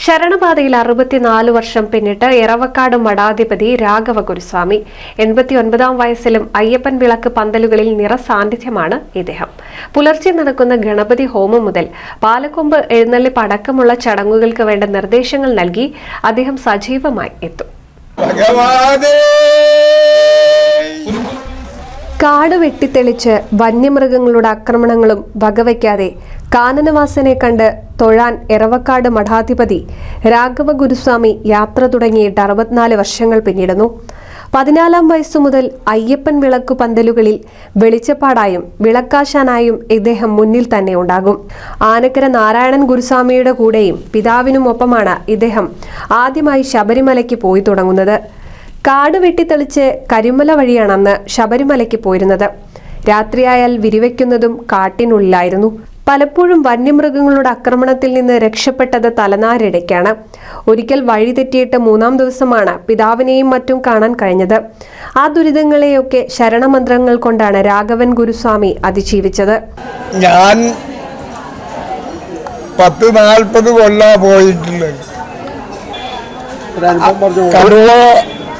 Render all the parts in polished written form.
ശരണപാതയിൽ 64 വർഷം പിന്നിട്ട് എറവക്കാട് മഠാധിപതി രാഘവ ഗുരുസ്വാമി 89-ാം വയസ്സിലും അയ്യപ്പൻ വിളക്ക് പന്തലുകളിൽ നിറസാന്നിധ്യമാണ് ഇദ്ദേഹം. പുലർച്ചെ നടക്കുന്ന ഗണപതി ഹോമം മുതൽ പാലക്കൊമ്പ് എഴുന്നള്ളിപ്പ് അടക്കമുള്ള ചടങ്ങുകൾക്ക് വേണ്ട നിർദ്ദേശങ്ങൾ നൽകി അദ്ദേഹം സജീവമായി എത്തും. കാട് വെട്ടിത്തെളിച്ച് വന്യമൃഗങ്ങളുടെ ആക്രമണങ്ങളും വകവയ്ക്കാതെ കാനനവാസനെ കണ്ട് തൊഴാൻ എറവക്കാട് മഠാധിപതി രാഘവ ഗുരുസ്വാമി യാത്ര തുടങ്ങിയിട്ട് 64 വർഷങ്ങൾ പിന്നിടുന്നു. 14-ാം വയസ്സു മുതൽ അയ്യപ്പൻ വിളക്കു പന്തലുകളിൽ വെളിച്ചപ്പാടായും വിളക്കാശാനായും ഇദ്ദേഹം മുന്നിൽ തന്നെ ഉണ്ടാകും. ആനക്കര നാരായണൻ ഗുരുസ്വാമിയുടെ കൂടെയും പിതാവിനുമൊപ്പമാണ് ഇദ്ദേഹം ആദ്യമായി ശബരിമലയ്ക്ക് പോയി തുടങ്ങുന്നത്. കാട് വെട്ടിത്തെളിച്ച് കരിമല വഴിയാണ് അന്ന് ശബരിമലയ്ക്ക് പോയിരുന്നത്. രാത്രിയായാൽ വിരിവയ്ക്കുന്നതും കാട്ടിനുള്ളിലായിരുന്നു. പലപ്പോഴും വന്യമൃഗങ്ങളുടെ ആക്രമണത്തിൽ നിന്ന് രക്ഷപ്പെട്ടത് തലനാരിടയ്ക്കാണ്. ഒരിക്കൽ വഴി തെറ്റിയിട്ട് 3-ാം ദിവസമാണ് പിതാവിനെയും മറ്റും കാണാൻ കഴിഞ്ഞത്. ആ ദുരിതങ്ങളെയൊക്കെ ശരണമന്ത്രങ്ങൾ കൊണ്ടാണ് രാഘവൻ ഗുരുസ്വാമി അതിജീവിച്ചത്. ഞാൻ 40 കൊല്ലാ പോയിട്ടുള്ളത്.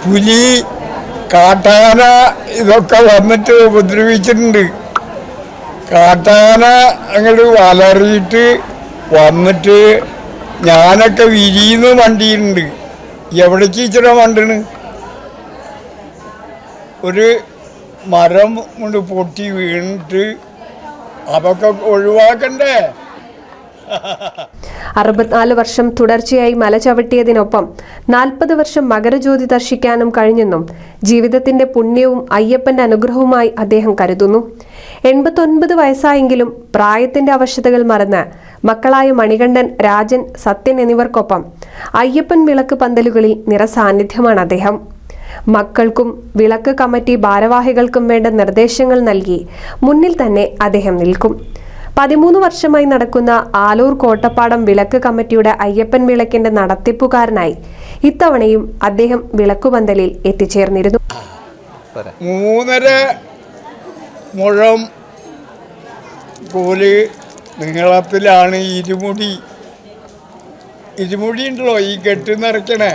പുലി, കാട്ടാന ഇതൊക്കെ വന്നിട്ട് ഉപദ്രവിച്ചിട്ടുണ്ട്. കാട്ടാന അങ്ങോട്ട് വലറിയിട്ട് വന്നിട്ട് ഞാനൊക്കെ വിരിയുന്ന വണ്ടിയുണ്ട്. എവിടേക്ക് ഇച്ചിരി വണ്ടിന് ഒരു മരം കൊണ്ട് പൊട്ടി വീണിട്ട് അതൊക്കെ ഒഴിവാക്കണ്ടേ. 64 വർഷം തുടർച്ചയായി മല ചവിട്ടിയതിനൊപ്പം 40 വർഷം മകരജ്യോതി ദർശിക്കാനും കഴിഞ്ഞെന്നും ജീവിതത്തിന്റെ പുണ്യവും അയ്യപ്പന്റെ അനുഗ്രഹവുമായി അദ്ദേഹം കരുതുന്നു. 89 വയസ്സായെങ്കിലും പ്രായത്തിന്റെ അവശതകൾ മറന്ന് മക്കളായ മണികണ്ഠൻ, രാജൻ, സത്യൻ എന്നിവർക്കൊപ്പം അയ്യപ്പൻ വിളക്ക് പന്തലുകളിൽ നിറസാന്നിധ്യമാണ് അദ്ദേഹം. മക്കൾക്കും വിളക്ക് കമ്മിറ്റി ഭാരവാഹികൾക്കും വേണ്ട നിർദ്ദേശങ്ങൾ നൽകി മുന്നിൽ തന്നെ അദ്ദേഹം നിൽക്കും. 13 വർഷമായി നടക്കുന്ന ആലൂർ കോട്ടപ്പാടം വിളക്ക് കമ്മിറ്റിയുടെ അയ്യപ്പൻ വിളക്കിന്റെ നടത്തിപ്പുകാരനായി ഇത്തവണയും അദ്ദേഹം വിളക്കുപന്തലിൽ എത്തിച്ചേർന്നിരുന്നു. 3.5 മുഴം പോലെ നീളത്തിലാണ് ഇരുമുടി ഉണ്ടല്ലോ ഈ കെട്ട് നിറയ്ക്കണേ.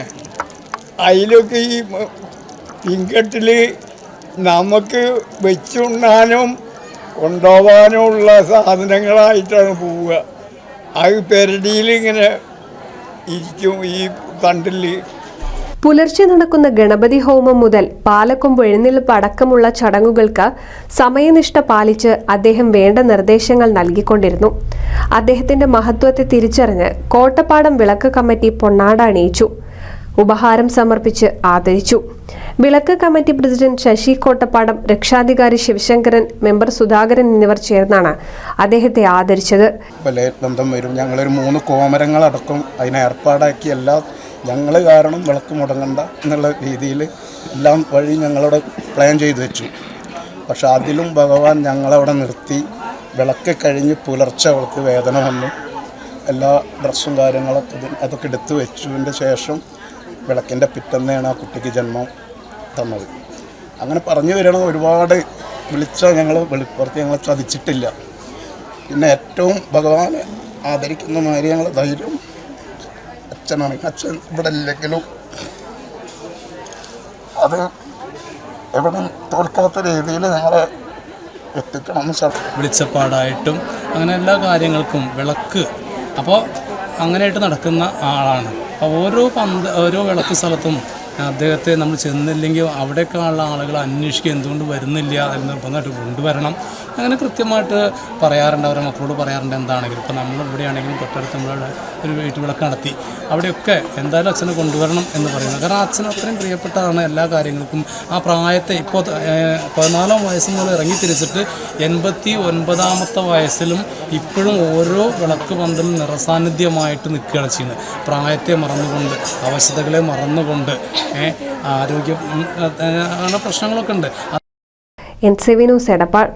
അതിലൊക്കെ ഈ പിൻകെട്ടിൽ നമുക്ക് വെച്ചുണ്ണാനും കൊണ്ടുപോകാനുള്ള സാധനങ്ങളായിട്ടാണ് പോവുക. അത് പെരടിയിൽ ഇങ്ങനെ ഇരിക്കും ഈ തണ്ടിൽ. പുലർച്ചെ നടക്കുന്ന ഗണപതി ഹോമം മുതൽ പാലക്കൊമ്പ് എഴുന്നള്ളിപ്പ് അടക്കമുള്ള ചടങ്ങുകൾക്ക് സമയനിഷ്ഠ പാലിച്ച് അദ്ദേഹം വേണ്ട നിർദ്ദേശങ്ങൾ നൽകിക്കൊണ്ടിരുന്നു. അദ്ദേഹത്തിന്റെ മഹത്വത്തെ തിരിച്ചറിഞ്ഞ് കോട്ടപ്പാടം വിളക്ക് കമ്മിറ്റി പൊന്നാട അണിയിച്ചു. ഉപഹാരം സമർപ്പിച്ച് ആദരിച്ചു. വിളക്ക് കമ്മിറ്റി പ്രസിഡന്റ് ശശി കോട്ടപ്പാടം, രക്ഷാധികാരി ശിവശങ്കരൻ, മെമ്പർ സുധാകരൻ എന്നിവർ ചേർന്നാണ് അദ്ദേഹത്തെ ആദരിച്ചത്. ബന്ധം വരും. ഞങ്ങളൊരു 3 കോമരങ്ങളടക്കം അതിനെ ഏർപ്പാടാക്കി. എല്ലാം ഞങ്ങൾ കാരണം വിളക്ക് മുടങ്ങണ്ട എന്നുള്ള രീതിയിൽ എല്ലാം വഴി ഞങ്ങളവിടെ പ്ലാൻ ചെയ്തു വെച്ചു. പക്ഷെ അതിലും ഭഗവാൻ ഞങ്ങളവിടെ നിർത്തി. വിളക്ക് കഴിഞ്ഞ് പുലർച്ചെ അവൾക്ക് വേദന വന്നു. എല്ലാ ഡ്രസ്സും കാര്യങ്ങളൊക്കെ അതൊക്കെ എടുത്തു വെച്ചതിൻ്റെ ശേഷം വിളക്കിൻ്റെ പിറ്റന്നെയാണ് ആ കുട്ടിക്ക് ജന്മം തന്നത്. അങ്ങനെ പറഞ്ഞു വരണം. ഒരുപാട് വിളിച്ചാൽ ഞങ്ങൾ വെളിപ്പുറത്ത് ഞങ്ങളെ ചതിച്ചിട്ടില്ല. പിന്നെ ഏറ്റവും ഭഗവാനെ ആദരിക്കുന്ന മാതിരി ഞങ്ങൾ ധൈര്യം അച്ഛനാണ്. അച്ഛൻ ഇവിടെ ഇല്ലെങ്കിലും അത് എവിടെ തോൽക്കാത്ത രീതിയിൽ ഞങ്ങളെ എത്തിക്കണം. വെളിച്ചപ്പാടായിട്ടും അങ്ങനെ എല്ലാ കാര്യങ്ങൾക്കും വിളക്ക് അപ്പോൾ അങ്ങനെയായിട്ട് നടക്കുന്ന ആളാണ്. അപ്പോൾ ഓരോ വിളക്ക് സ്ഥലത്തും അദ്ദേഹത്തെ നമ്മൾ ചെന്നില്ലെങ്കിൽ അവിടേക്കുള്ള ആളുകൾ അന്വേഷിക്കുക എന്തുകൊണ്ട് വരുന്നില്ല എന്ന് നിർബന്ധമായിട്ട് കൊണ്ടുവരണം. അങ്ങനെ കൃത്യമായിട്ട് പറയാറുണ്ട്. അവരുടെ മക്കളോട് പറയാറുണ്ട്. എന്താണെങ്കിലും ഇപ്പോൾ നമ്മൾ ഇവിടെയാണെങ്കിലും തൊട്ടടുത്ത് നമ്മളുടെ ഒരു വീട്ടുവിളക്ക് നടത്തി അവിടെയൊക്കെ എന്തായാലും അച്ഛനെ കൊണ്ടുവരണം എന്ന് പറയുന്നത്. കാരണം അച്ഛൻ അത്രയും പ്രിയപ്പെട്ടതാണ് എല്ലാ കാര്യങ്ങൾക്കും. ആ പ്രായത്തെ ഇപ്പോൾ 14-ാം വയസ്സ് മുതൽ ഇറങ്ങി തിരിച്ചിട്ട് 89-ാമത്തെ വയസ്സിലും ഇപ്പോഴും ഓരോ വിളക്ക് പന്തലും നിറസാന്നിധ്യമായിട്ട് നിൽക്കുകയാണ് ചെയ്യുന്നത്. പ്രായത്തെ മറന്നുകൊണ്ട്, അവശതകളെ മറന്നുകൊണ്ട്, ആരോഗ്യ പ്രശ്നങ്ങളൊക്കെ ഉണ്ട്. NCV news Edappal.